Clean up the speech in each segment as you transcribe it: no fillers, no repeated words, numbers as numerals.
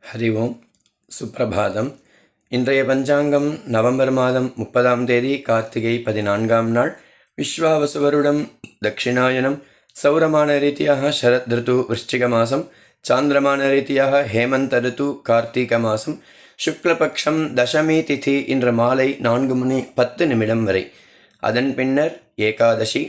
ஹரி ஓம். சுப்பிரபாதம். இன்றைய பஞ்சாங்கம் நவம்பர் மாதம் 30ஆம் தேதி கார்த்திகை 14ஆம் நாள். விஸ்வாவசு வருடம் தட்சிணாயனம். சௌரமான ரீதியாக சரத் ரித்து விருச்சிக மாதம். சாந்திரமான ரீதியாக ஹேமந்த ரித்து கார்த்திக மாதம். சுக்லபக்ஷம் தசமி திதி இன்று மாலை 4:10 வரை. அதன் பின்னர் ஏகாதசி.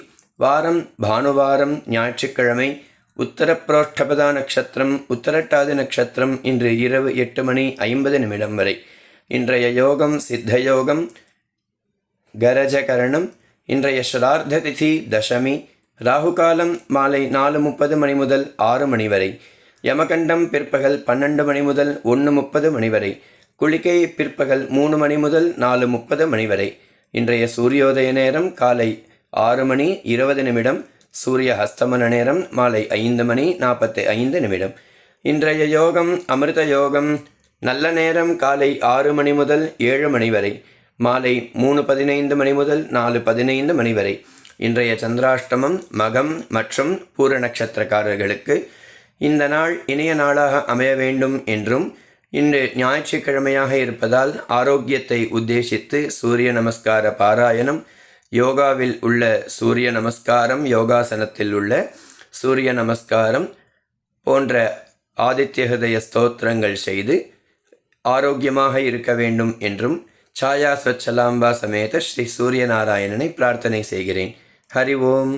வாரம் பானுவாரம் ஞாயிற்றுக்கிழமை. உத்தரப்ரோஷ்டபதா நட்சத்திரம் உத்தரட்டாதி நட்சத்திரம் இன்று இரவு 8:50 வரை. இன்றைய யோகம் சித்தயோகம் கரஜகரணம். இன்றைய ஸ்ரார்த்த திதி தசமி. ராகுகாலம் மாலை 4:30 முதல் 6 வரை. யமகண்டம் பிற்பகல் 12 முதல் 1:30 வரை. குளிகை பிற்பகல் 3 முதல் 4:30 வரை. இன்றைய சூரியோதய நேரம் காலை 6:20. சூரிய அஸ்தமன நேரம் மாலை 5:45. இன்றைய யோகம் அமிர்த யோகம். நல்ல நேரம் காலை 6 முதல் 7 வரை. மாலை 3:15 முதல் 4:15 வரை. இன்றைய சந்திராஷ்டமம் மகம் மற்றும் பூர நட்சத்திரக்காரர்களுக்கு இந்த நாள் இனிய நாளாக அமைய வேண்டும் என்றும், இன்று ஞாயிற்றுக்கிழமையாக இருப்பதால் ஆரோக்கியத்தை உத்தேசித்து சூரிய நமஸ்கார பாராயணம், யோகாவில் உள்ள சூரிய நமஸ்காரம், யோகாசனத்தில் உள்ள சூரிய நமஸ்காரம் போன்ற ஆதித்ய ஹிருதய ஸ்தோத்திரங்கள் செய்து ஆரோக்கியமாக இருக்க வேண்டும் என்றும் சாயா ஸ்வச்சலாம்பா சமேத ஸ்ரீ சூரிய நாராயணனை பிரார்த்தனை செய்கிறேன். ஹரி ஓம்.